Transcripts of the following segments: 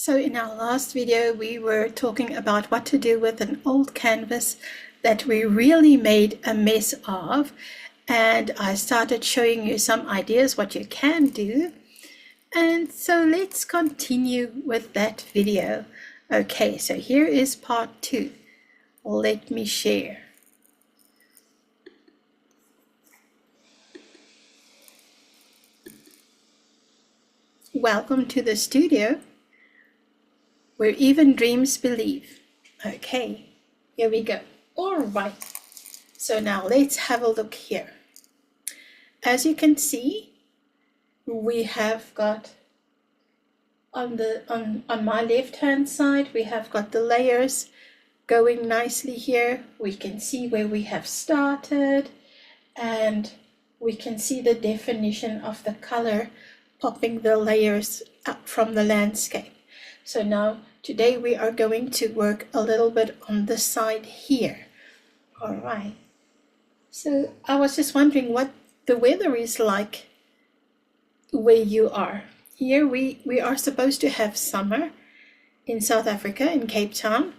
So in our last video, we were talking about what to do with an old canvas that we really made a mess of. And I started showing you some ideas what you can do. And so let's continue with that video. Okay, so here is part 2. Let me share. Welcome to the studio, where even dreams believe. Okay, here we go. All right, so now let's have a look here. As you can see, we have got on my left hand side, we have got the layers going nicely here. We can see where we have started, and we can see the definition of the color popping the layers up from the landscape. So now today we are going to work a little bit on this side here. All right, so I was just wondering what the weather is like where you are. Here we are supposed to have summer in South Africa, in Cape Town,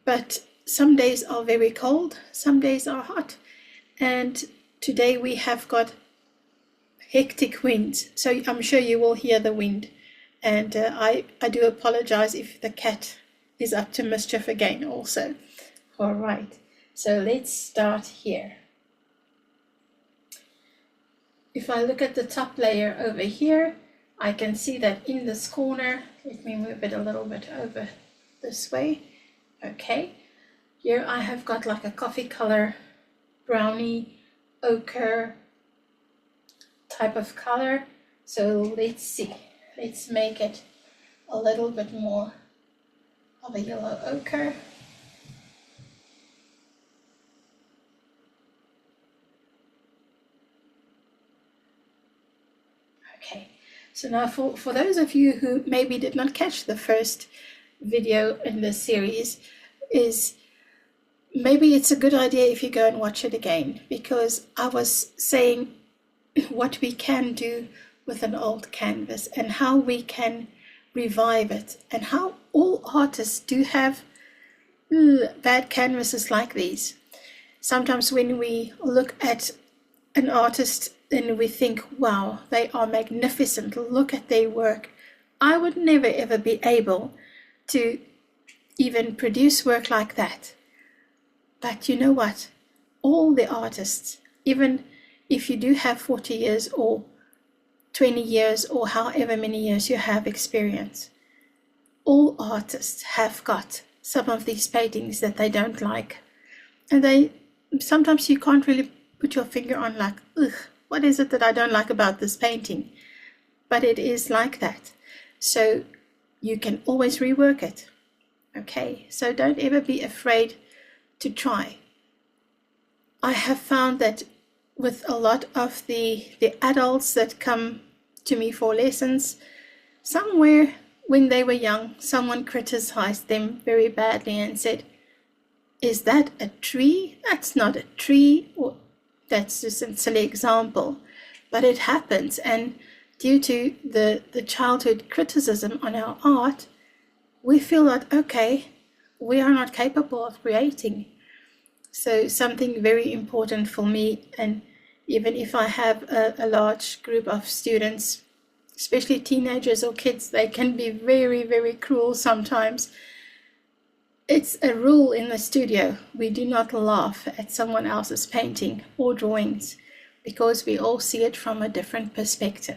but some days are very cold, some days are hot, and today we have got hectic winds, so I'm sure you will hear the wind. And I do apologize if the cat is up to mischief again also. All right, so let's start here. If I look at the top layer over here, I can see that in this corner, let me move it a little bit over this way. Okay, here I have got like a coffee color, brownie, ochre type of color. So let's see. Let's make it a little bit more of a yellow ochre. Okay, so now for those of you who maybe did not catch the first video in this series, is maybe it's a good idea if you go and watch it again, because I was saying what we can do with an old canvas and how we can revive it, and how all artists do have bad canvases like these. Sometimes when we look at an artist and we think, wow, they are magnificent, look at their work. I would never ever be able to even produce work like that. But you know what? All the artists, even if you do have 40 years or 20 years or however many years you have experience, all artists have got some of these paintings that they don't like. And they sometimes you can't really put your finger on, like, ugh, what is it that I don't like about this painting? But it is like that. So you can always rework it. Okay, so don't ever be afraid to try. I have found that with a lot of the adults that come to me for lessons, somewhere when they were young, someone criticized them very badly and said, is that a tree? That's not a tree. Or that's just a silly example, but it happens. And due to the childhood criticism on our art, we feel that, okay, we are not capable of creating. So something very important for me, and even if I have a large group of students, especially teenagers or kids, they can be very, very cruel sometimes. It's a rule in the studio. We do not laugh at someone else's painting or drawings, because we all see it from a different perspective.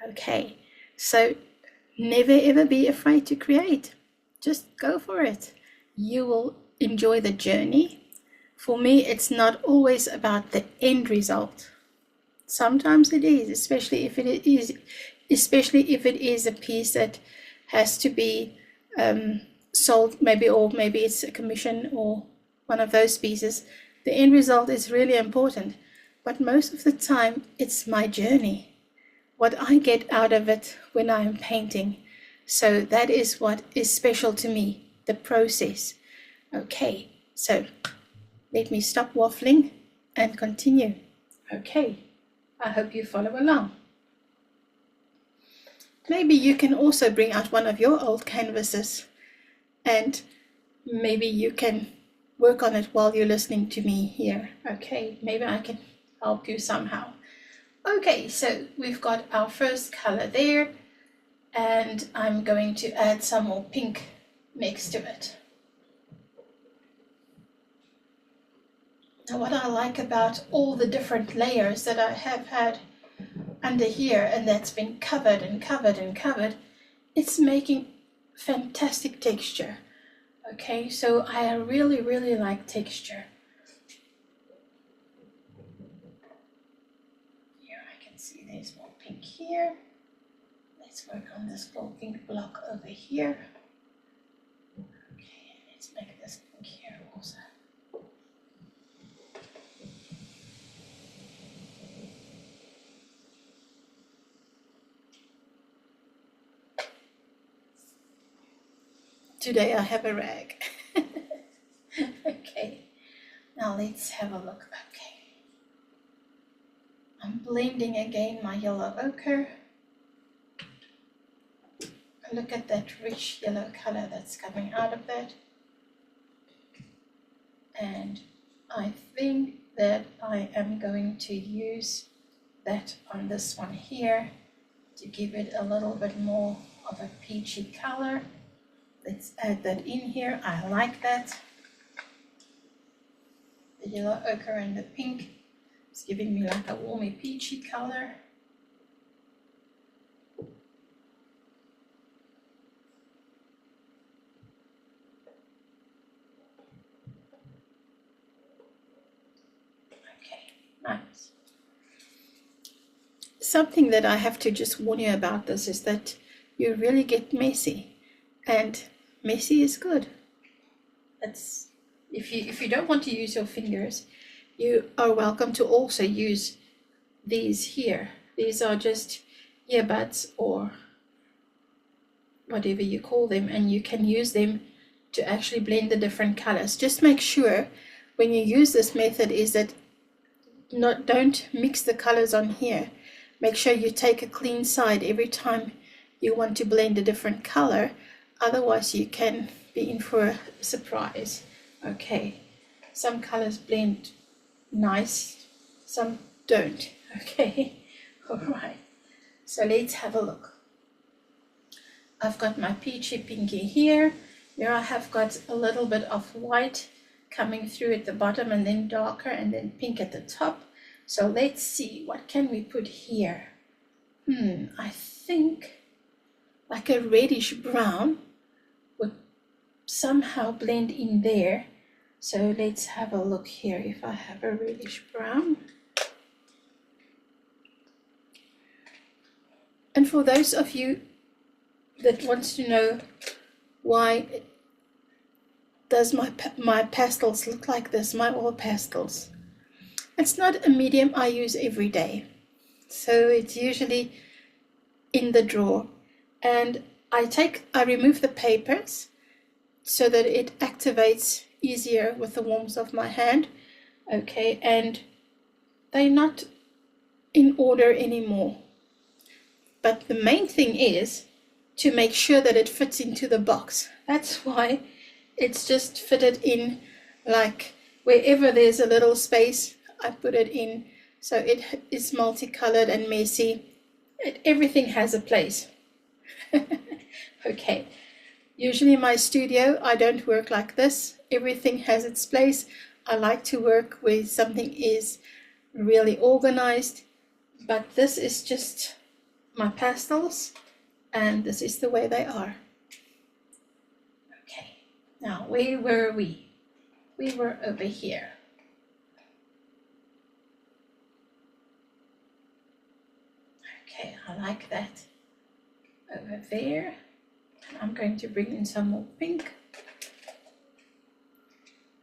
Okay, so never ever be afraid to create. Just go for it. You will enjoy the journey. For me, it's not always about the end result. Sometimes it is, especially if it is a piece that has to be sold, maybe, or maybe it's a commission or one of those pieces. The end result is really important, but most of the time it's my journey, what I get out of it when I am painting. So that is what is special to me, the process. Okay, so let me stop waffling and continue. Okay, I hope you follow along. maybe you can also bring out one of your old canvases and maybe you can work on it while you're listening to me here. Okay, maybe I can help you somehow. Okay, so we've got our first color there, and I'm going to add some more pink next to it. Now what I like about all the different layers that I have had under here, and that's been covered and covered and covered, it's making fantastic texture. Okay, so I really like texture. Here I can see there's more pink here. Let's work on this little pink block over here. Okay, let's make this pink here also. Today I have a rag. Okay, now let's have a look. Okay, I'm blending again my yellow ochre. Look at that rich yellow color that's coming out of that. And I think that I am going to use that on this one here to give it a little bit more of a peachy color. Let's add that in here. I like that. The yellow ochre and the pink is giving me like a warmy peachy color. Okay, nice. Something that I have to just warn you about this is that you really get messy, and messy is good. That's if you don't want to use your fingers, you are welcome to also use these here. These are just earbuds or whatever you call them, and you can use them to actually blend the different colors. Just make sure when you use this method is that don't mix the colors on here. Make sure you take a clean side every time you want to blend a different color, otherwise you can be in for a surprise. Okay, some colors blend nice, some don't. Okay, all right, so let's have a look. I've got my peachy pinky here. Here I have got a little bit of white coming through at the bottom, and then darker, and then pink at the top. So let's see, what can we put here? I think like a reddish brown would somehow blend in there. So let's have a look here if I have a reddish brown. And for those of you that wants to know why does my pastels look like this, my oil pastels, it's not a medium I use every day, so it's usually in the drawer, and I remove the papers so that it activates easier with the warmth of my hand. Okay, and they're not in order anymore, but the main thing is to make sure that it fits into the box. That's why it's just fitted in, like wherever there's a little space I put it in, so it is multicolored and messy. Everything has a place. Okay, usually in my studio I don't work like this. Everything has its place. I like to work where something is really organized, but this is just my pastels, and this is the way they are. Okay, now where were we? We were over here. Okay, I like that. Over there, and I'm going to bring in some more pink.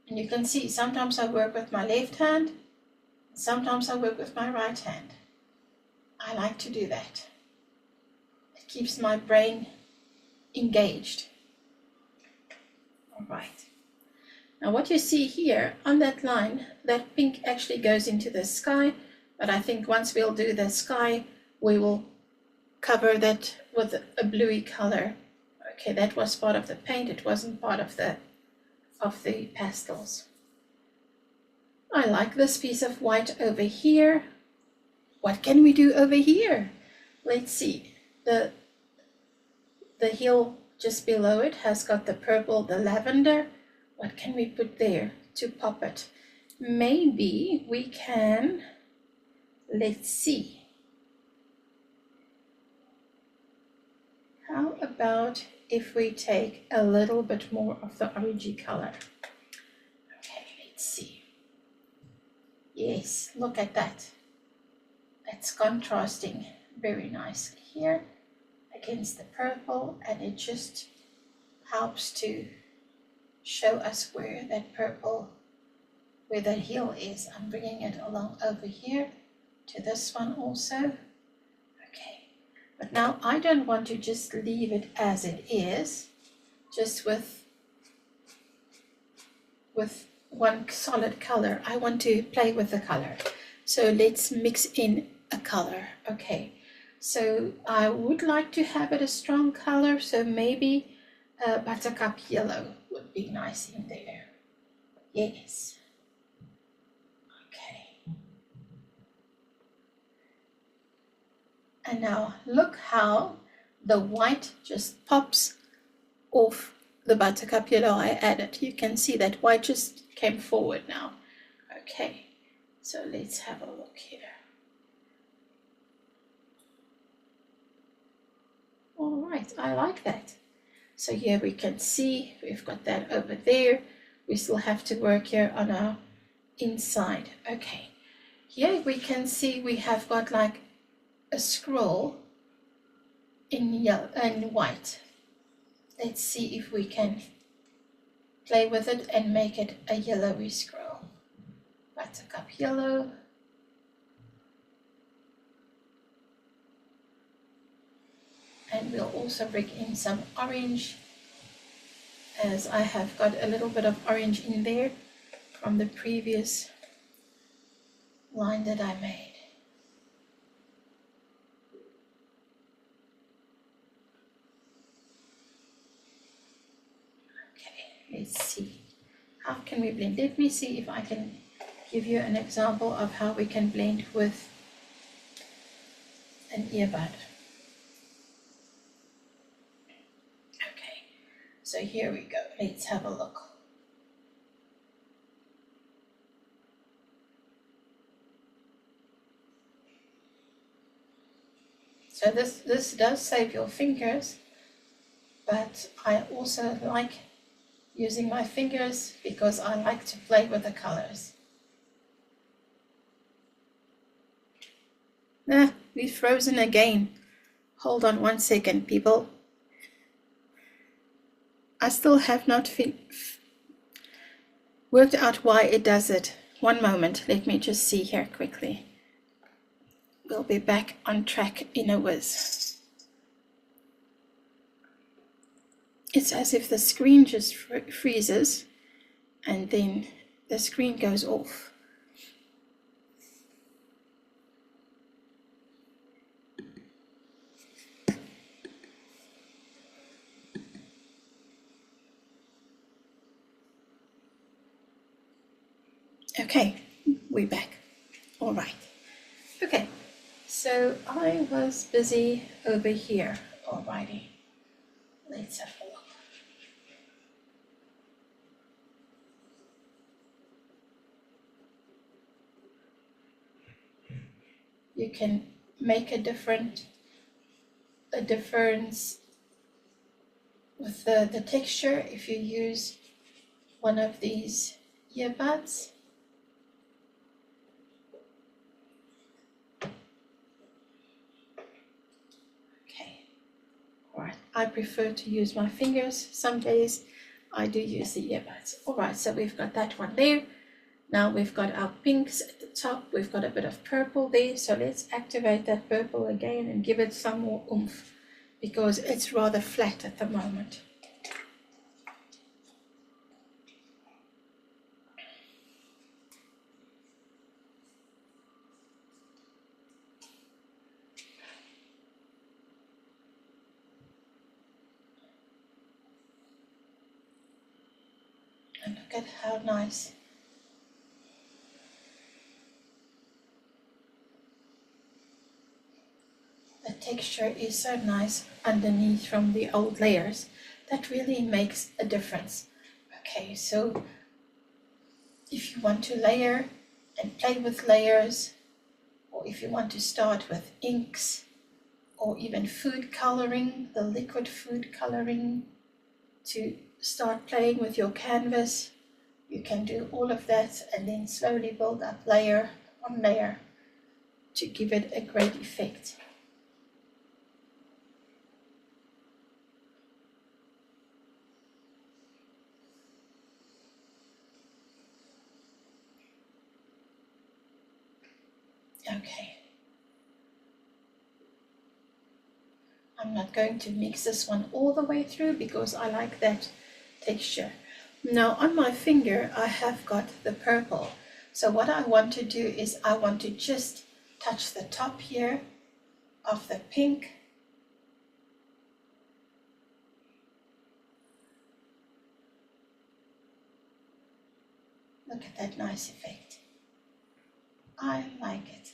And you can see sometimes I work with my left hand, sometimes I work with my right hand. I like to do that. It keeps my brain engaged. All right. Now what you see here on that line, that pink actually goes into the sky, but I think once we'll do the sky, we will cover that with a bluey color. Okay, that was part of the paint, it wasn't part of the pastels. I like this piece of white over here. What can we do over here? Let's see. The heel just below it has got the purple, the lavender. What can we put there to pop it? Maybe we can, let's see. How about if we take a little bit more of the orangey color? Okay, let's see. Yes, look at that. It's contrasting very nicely here against the purple, and it just helps to show us where that purple, where that heel is. I'm bringing it along over here to this one also. Okay, but now I don't want to just leave it as it is, just with one solid color. I want to play with the color. So let's mix in a color. Okay, so I would like to have it a strong color, so maybe buttercup yellow would be nice in there. Yes. Okay. And now look how the white just pops off the buttercup yellow I added. You can see that white just came forward now. Okay, so let's have a look here. All right, I like that. So here we can see we've got that over there. We still have to work here on our inside. Okay, here we can see we have got like a scroll in yellow and white. Let's see if we can play with it and make it a yellowy scroll. Buttercup yellow. And we'll also bring in some orange, as I have got a little bit of orange in there from the previous line that I made. Okay, let's see. How can we blend? Let me see if I can give you an example of how we can blend with an earbud. Okay, so here we go. Let's have a look. So this does save your fingers, but I also like using my fingers because I like to play with the colors. We've frozen again. Hold on 1 second, people. I still have not worked out why it does it. 1 moment, let me just see here quickly. We'll be back on track in a whiz. It's as if the screen just freezes and then the screen goes off. Okay, we're back. All right. Okay, so I was busy over here. Alrighty, let's have a look. You can make a difference with the texture if you use one of these earbuds. Okay, alright, I prefer to use my fingers. Some days I do use the earbuds. Alright, so we've got that one there. Now we've got our pinks at the top, we've got a bit of purple there, so let's activate that purple again and give it some more oomph because it's rather flat at the moment. And look at how nice. The texture is so nice underneath from the old layers. That really makes a difference. Okay, so if you want to layer and play with layers, or if you want to start with inks, or even food coloring, the liquid food coloring, to start playing with your canvas, you can do all of that and then slowly build up layer on layer to give it a great effect. Okay. I'm not going to mix this one all the way through because I like that texture. Now on my finger I have got the purple. So what I want to do is I want to just touch the top here of the pink. Look at that nice effect. I like it.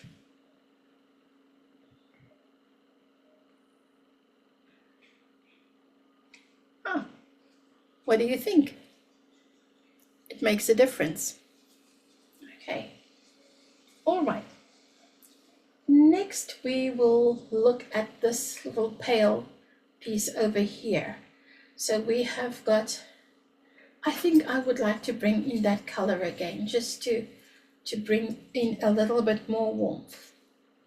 Oh, what do you think? It makes a difference. Okay. All right. Next we will look at this little pale piece over here. So we have got, I think I would like to bring in that color again, just to bring in a little bit more warmth.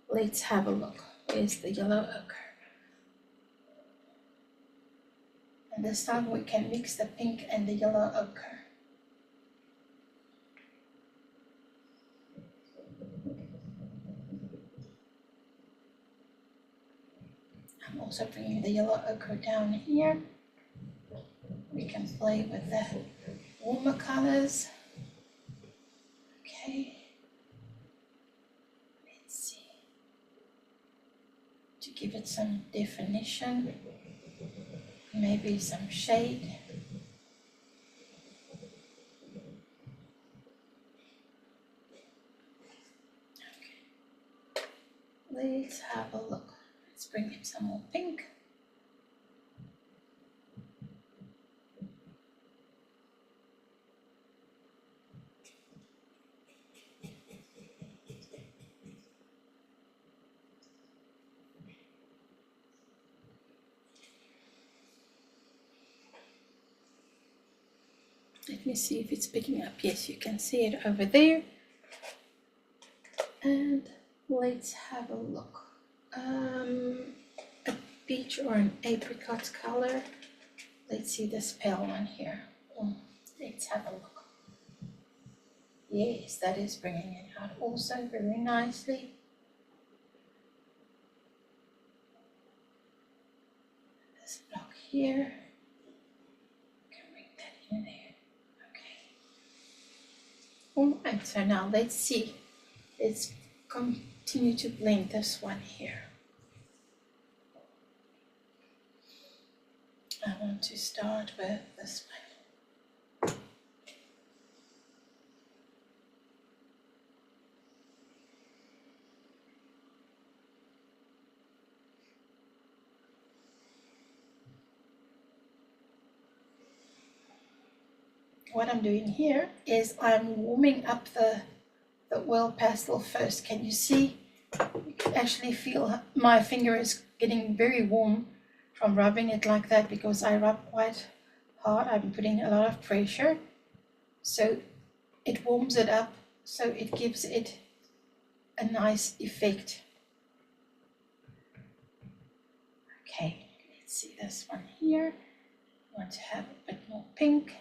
Let's have a look. Here's the yellow ochre. And this time we can mix the pink and the yellow ochre. I'm also bringing the yellow ochre down here. We can play with the warmer colors. Okay. Let's see. To give it some definition, maybe some shade. Okay. Let's have a look. Let's bring in some more pink. Let me see if it's picking up. Yes, you can see it over there. And let's have a look. A peach or an apricot color. Let's see this pale one here. Let's have a look. Yes, that is bringing it out also very nicely. This block here. Can bring that in there. Okay. Alright, so now let's see. Let's continue to blend this one here. I want to start with this one. What I'm doing here is I'm warming up the oil pastel first. Can you see? You can actually feel my finger is getting very warm from rubbing it like that because I rub quite hard. I'm putting a lot of pressure. So it warms it up, so it gives it a nice effect. Okay, let's see this one here. I want to have a bit more pink.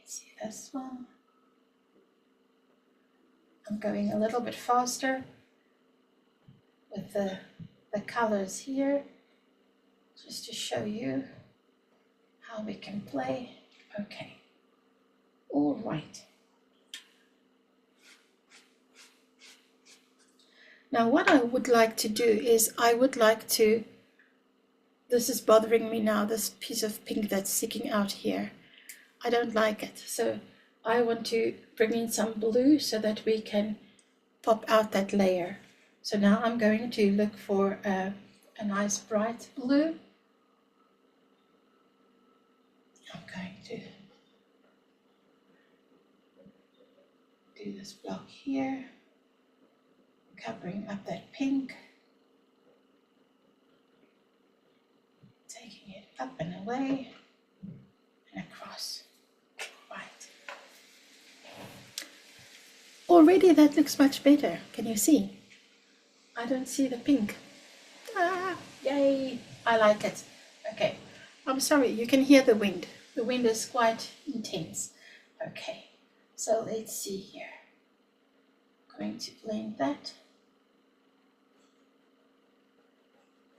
See this one. I'm going a little bit faster with the colors here, just to show you how we can play. Okay, all right. Now what I would like to do is I would like to, this is bothering me now, this piece of pink that's sticking out here. I don't like it. So I want to bring in some blue so that we can pop out that layer. So now I'm going to look for a nice bright blue. I'm going to do this block here, covering up that pink, taking it up and away and across. Right. Already that looks much better. Can you see? I don't see the pink. Ah, yay! I like it. Okay. I'm sorry, you can hear the wind. The wind is quite intense. Okay. So let's see here. I'm going to blend that.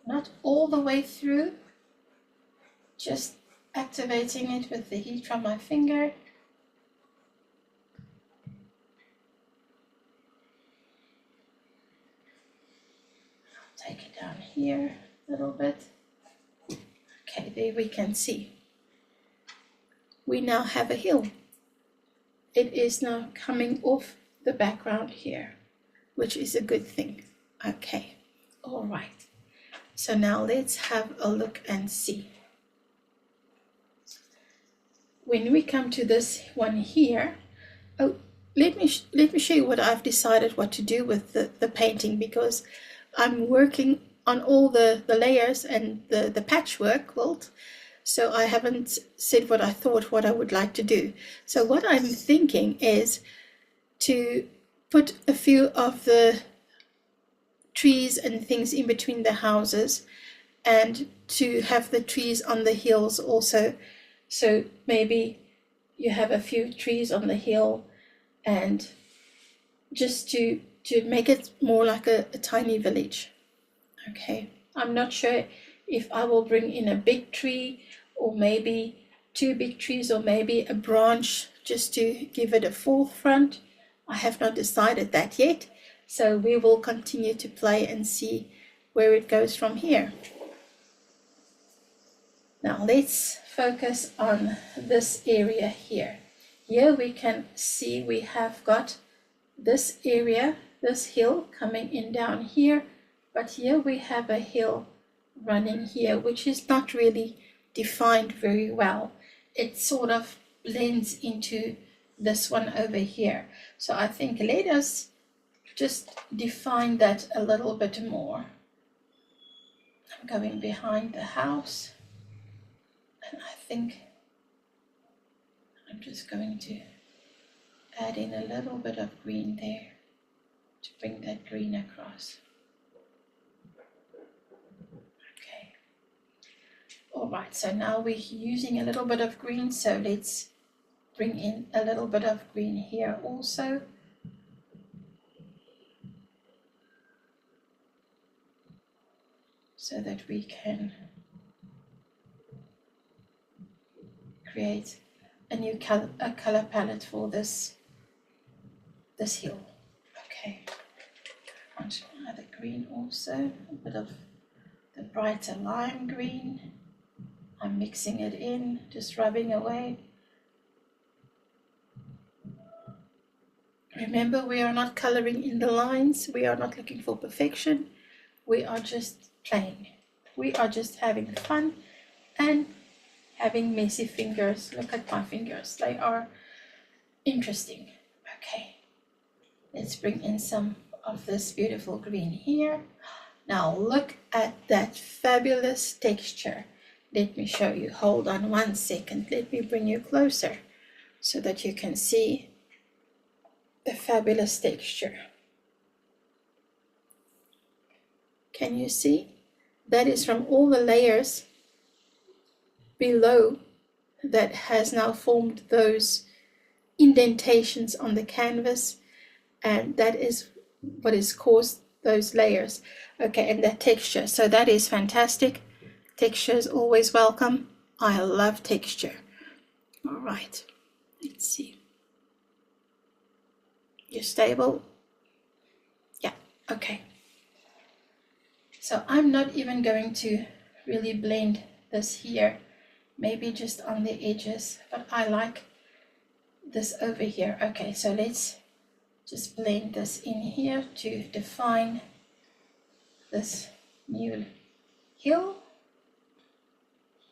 Not all the way through, just activating it with the heat from my finger. I'll take it down here a little bit. Okay, there we can see. We now have a hill. It is now coming off the background here, which is a good thing. Okay, all right. So now let's have a look and see. When we come to this one here, oh, let me show you what I've decided what to do with the painting, because I'm working on all the layers and the patchwork quilt. So I haven't said what I thought, what I would like to do. So what I'm thinking is to put a few of the trees and things in between the houses, and to have the trees on the hills also. So maybe you have a few trees on the hill, and just to make it more like a tiny village. Okay, I'm not sure if I will bring in a big tree, or maybe 2 big trees, or maybe a branch just to give it a forefront. I have not decided that yet, so we will continue to play and see where it goes from here. Now let's focus on this area here. Here we can see we have got this area, this hill coming in down here, but here we have a hill running here, which is not really defined very well. It sort of blends into this one over here. So I think let us just define that a little bit more. I'm going behind the house, and I think I'm just going to add in a little bit of green there to bring that green across. Okay. All right, so now we're using a little bit of green, so let's bring in a little bit of green here also. So that we can create a new color palette for this hill. Okay, I want another green also, a bit of the brighter lime green. I'm mixing it in, just rubbing away. Remember, we are not coloring in the lines, we are not looking for perfection, we are just playing. We are just having fun and having messy fingers. Look at my fingers, they are interesting. Okay, let's bring in some of this beautiful green here. Now look at that fabulous texture. Let me show you. Hold on 1 second. Let me bring you closer so that you can see the fabulous texture. Can you see? That is from all the layers below that has now formed those indentations on the canvas, and that is what has caused those layers. Okay, and that texture, so that is fantastic. Texture is always welcome. I love texture. All right, let's see. You're stable? Yeah, okay. So I'm not even going to really blend this here, maybe just on the edges, but I like this over here. Okay, so let's just blend this in here to define this new hill.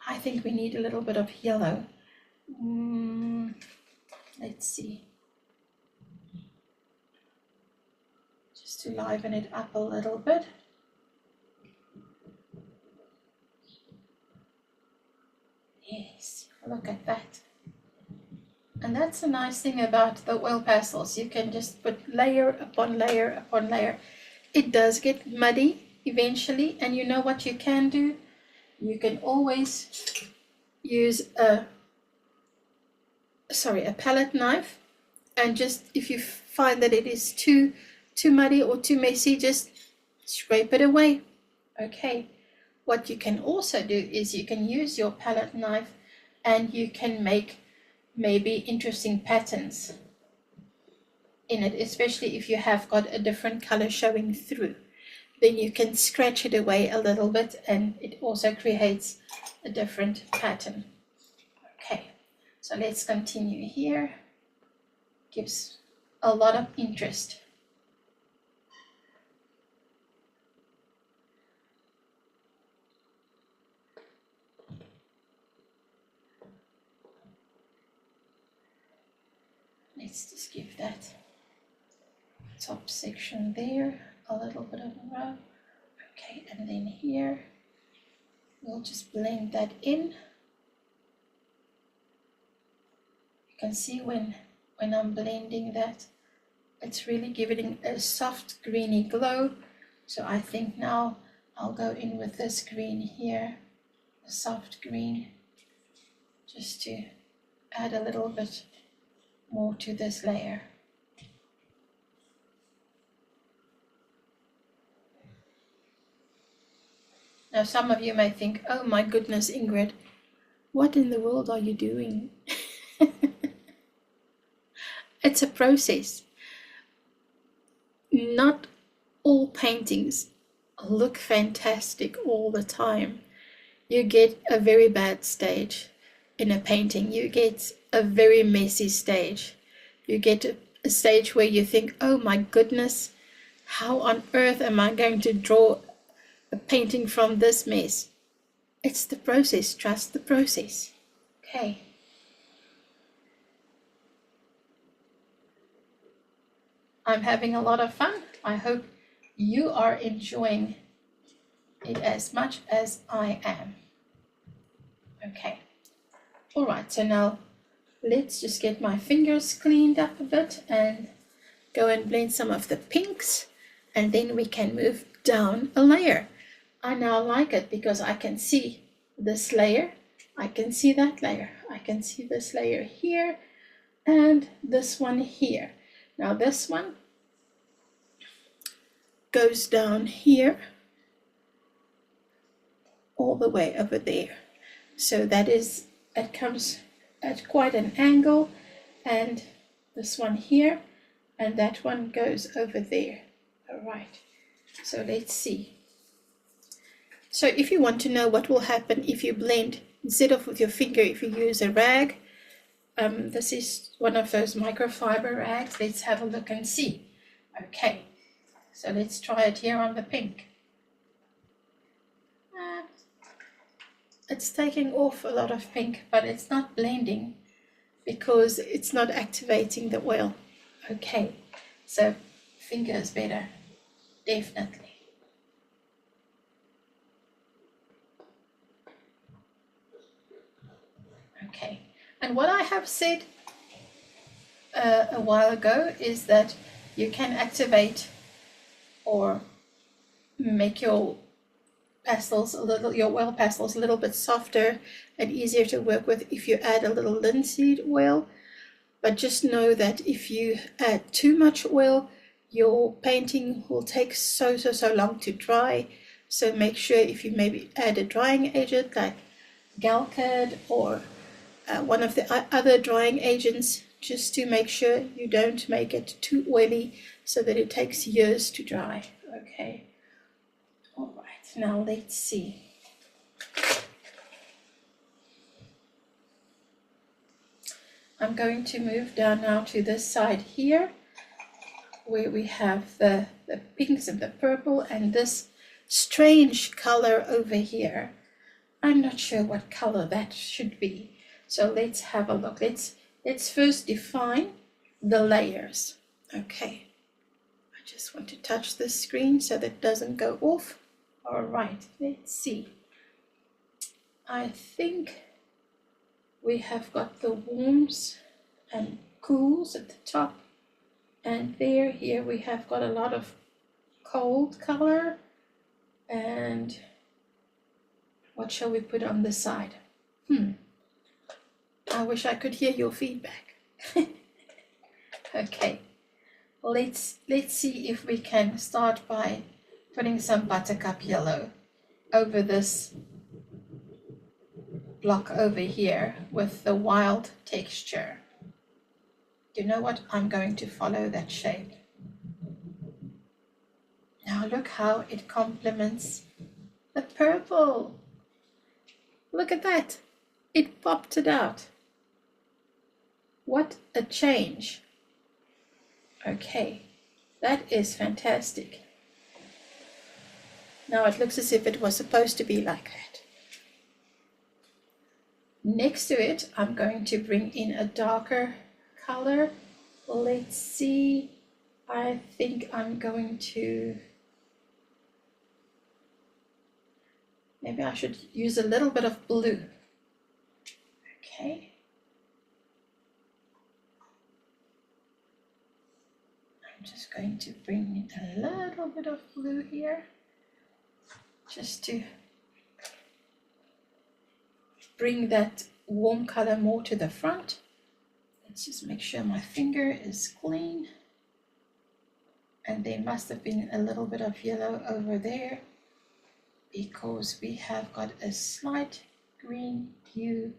I think we need a little bit of yellow. Let's see. Just to liven it up a little bit. Yes, look at that. And that's the nice thing about the oil pastels. You can just put layer upon layer upon layer. It does get muddy eventually, and you know what you can do? You can always use a palette knife, and just if you find that it is too muddy or too messy, just scrape it away. Okay, what you can also do is you can use your palette knife and you can make maybe interesting patterns in it, especially if you have got a different color showing through. Then you can scratch it away a little bit and it also creates a different pattern. Okay, so let's continue here. Gives a lot of interest. Let's just give that top section there a little bit of a rub. Okay, and then here we'll just blend that in. You can see when I'm blending that, it's really giving a soft greeny glow. So I think now I'll go in with this green here, a soft green, just to add a little bit more to this layer. Now some of you may think, oh my goodness, Ingrid, what in the world are you doing? It's a process. Not all paintings look fantastic all the time. You get a very bad stage in a painting. You get a very messy stage. You get a stage where you think, oh my goodness, how on earth am I going to draw a painting from this mess? It's the process. Trust the process. Okay. I'm having a lot of fun. I hope you are enjoying it as much as I am. Okay. All right, so now let's just get my fingers cleaned up a bit and go and blend some of the pinks, and then we can move down a layer. I now like it because I can see this layer, I can see that layer, I can see this layer here, and this one here. Now this one goes down here all the way over there. So it comes at quite an angle, and this one here, and that one goes over there. All right, so let's see. So if you want to know what will happen if you blend, instead of with your finger, if you use a rag, this is one of those microfiber rags. Let's have a look and see. Okay, so let's try it here on the pink. It's taking off a lot of pink, but it's not blending because it's not activating the oil. Okay, so finger is better, definitely. Okay, and what I have said a while ago is that you can activate or make your pastels your oil pastels a little bit softer and easier to work with if you add a little linseed oil. But just know that if you add too much oil, your painting will take so long to dry. So make sure if you maybe add a drying agent like Galcad or one of the other drying agents, just to make sure you don't make it too oily so that it takes years to dry. Okay, all right, now let's see. I'm going to move down now to this side here, where we have the pinks and the purple and this strange color over here. I'm not sure what color that should be. So let's have a look. Let's first define the layers. Okay. I just want to touch the screen so that it doesn't go off. All right, let's see. I think we have got the warms and cools at the top. And here we have got a lot of cold color. And what shall we put on the side? I wish I could hear your feedback. Okay, let's see if we can start by putting some buttercup yellow over this block over here with the wild texture. You know what? I'm going to follow that shape. Now look how it complements the purple. Look at that. It popped it out. What a change. Okay, that is fantastic. Now it looks as if it was supposed to be like that. Next to it, I'm going to bring in a darker color. Let's see. I think I'm going to, maybe I should use a little bit of blue. Okay. I'm just going to bring in a little bit of blue here, just to bring that warm color more to the front. Let's just make sure my finger is clean. And there must have been a little bit of yellow over there because we have got a slight green hue,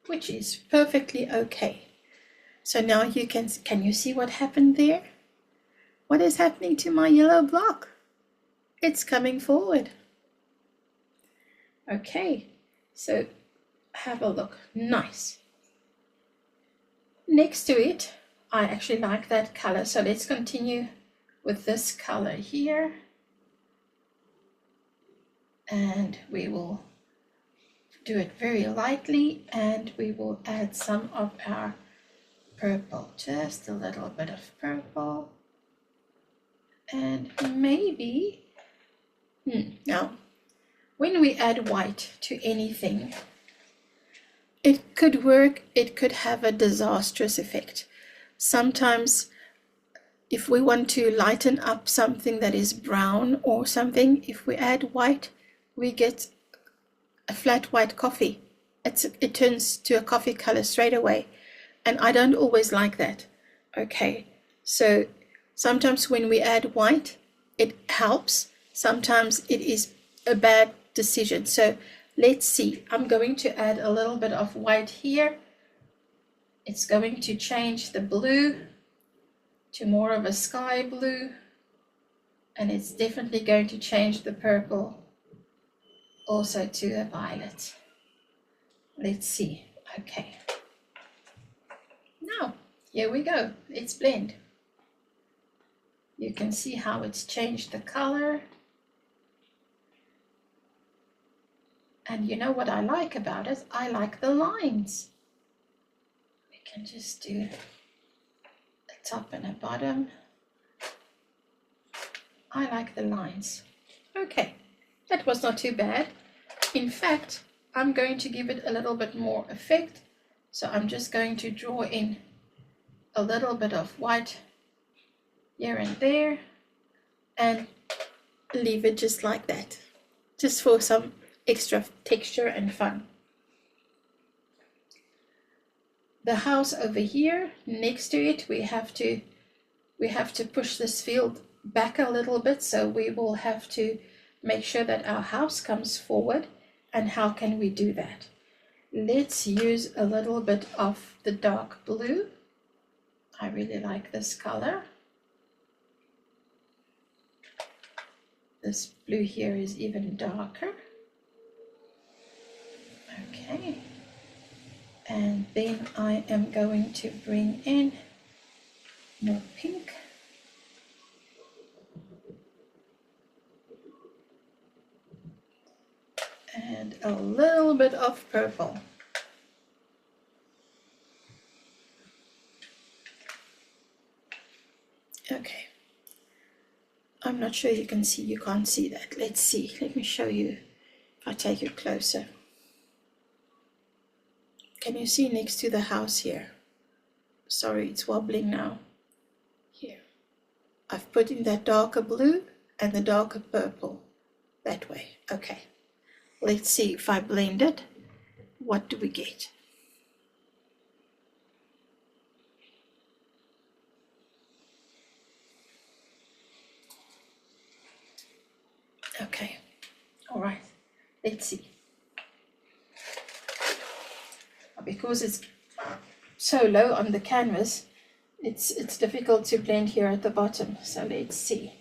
which is perfectly okay. So now you can you see what happened there? What is happening to my yellow block? It's coming forward. Okay, so have a look. Nice. Next to it, I actually like that color. So let's continue with this color here. And we will do it very lightly, and we will add some of our purple, just a little bit of purple. And maybe, now, when we add white to anything, it could work, it could have a disastrous effect. Sometimes, if we want to lighten up something that is brown or something, if we add white, we get a flat white coffee. It turns to a coffee color straight away. And I don't always like that. Okay, so sometimes when we add white, it helps. Sometimes it is a bad decision. So let's see. I'm going to add a little bit of white here. It's going to change the blue to more of a sky blue. And it's definitely going to change the purple also to a violet. Let's see. Okay. Now, here we go. Let's blend. You can see how it's changed the color. And you know what I like about it? I like the lines. We can just do a top and a bottom. I like the lines. Okay, that was not too bad. In fact, I'm going to give it a little bit more effect. So I'm just going to draw in a little bit of white here and there and leave it just like that, just for some extra texture and fun. The house over here, next to it, we have to push this field back a little bit, so we will have to make sure that our house comes forward. And how can we do that? Let's use a little bit of the dark blue. I really like this color. This blue here is even darker. then I am going to bring in more pink. And a little bit of purple. Okay. I'm not sure you can see, you can't see that. Let's see, let me show you if I take it closer. Can you see next to the house here? Sorry, it's wobbling now. Here. I've put in that darker blue and the darker purple that way. Okay. Let's see if I blend it. What do we get? Okay. All right. Let's see. Because it's so low on the canvas, it's difficult to blend here at the bottom. So let's see.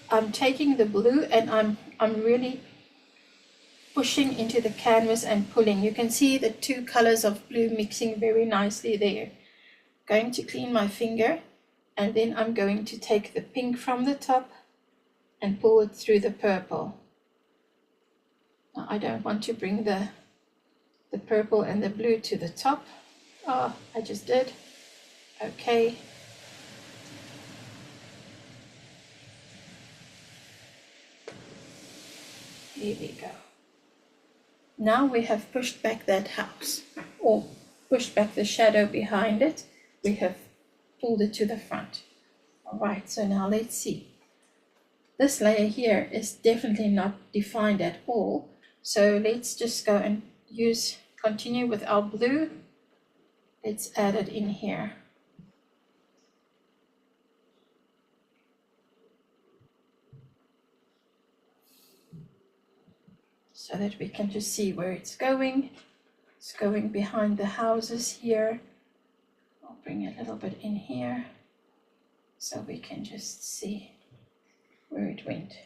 I'm taking the blue and I'm really pushing into the canvas and pulling. You can see the two colors of blue mixing very nicely there. Going to clean my finger, and then I'm going to take the pink from the top and pull it through the purple. Now, I don't want to bring the purple and the blue to the top. Oh, I just did. Okay. Here we go. Now we have pushed back that house, or pushed back the shadow behind it. We have pulled it to the front. All right, so now let's see. This layer here is definitely not defined at all. So let's just go and continue with our blue. Let's add it in here. So that we can just see where it's going. It's going behind the houses here. I'll bring a little bit in here so we can just see where it went.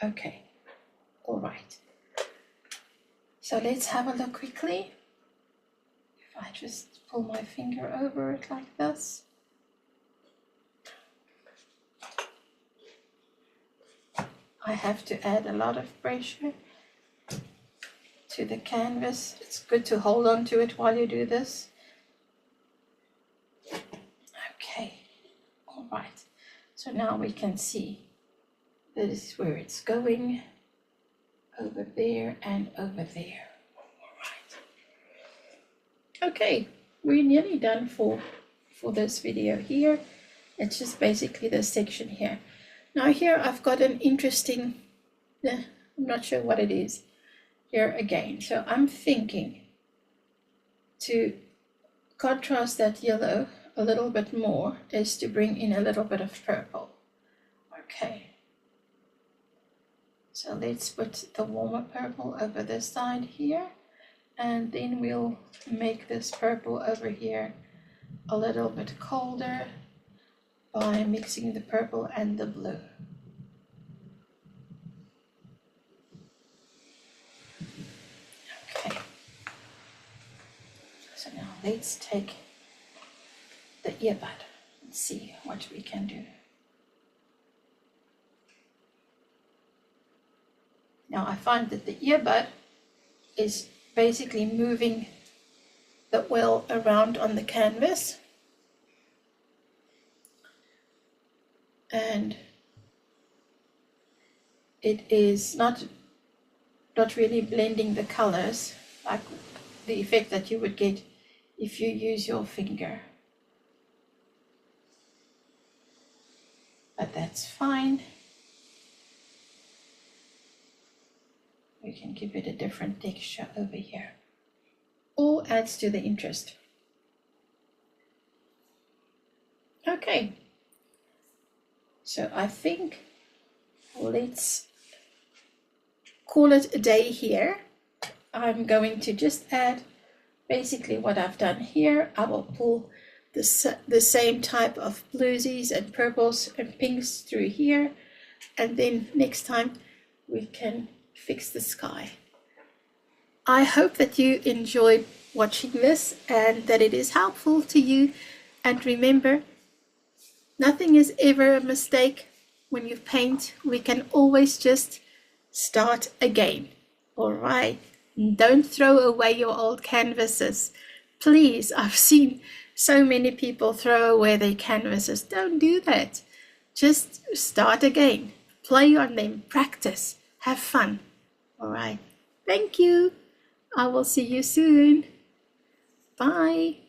Okay, all right. So let's have a look quickly. If I just pull my finger over it like this. I have to add a lot of pressure to the canvas. It's good to hold on to it while you do this. Okay, all right. So now we can see that is where it's going. Over there and over there. All right. Okay, we're nearly done for this video here. It's just basically this section here. Now here I've got an interesting, I'm not sure what it is here again. So I'm thinking to contrast that yellow a little bit more is to bring in a little bit of purple. Okay. So let's put the warmer purple over this side here, and then we'll make this purple over here a little bit colder by mixing the purple and the blue. Okay. So now let's take the earbud and see what we can do. Now I find that the earbud is basically moving the oil around on the canvas, and it is not really blending the colors like the effect that you would get if you use your finger. But that's fine. We can give it a different texture over here. All adds to the interest. Okay, so I think let's call it a day here. I'm going to just add basically what I've done here. I will pull the same type of bluesies and purples and pinks through here, and then next time we can fix the sky. I hope that you enjoyed watching this and that it is helpful to you. And remember, nothing is ever a mistake. When you paint, we can always just start again. All right. Don't throw away your old canvases. Please, I've seen so many people throw away their canvases. Don't do that. Just start again. Play on them. Practice. Have fun. All right. Thank you. I will see you soon. Bye.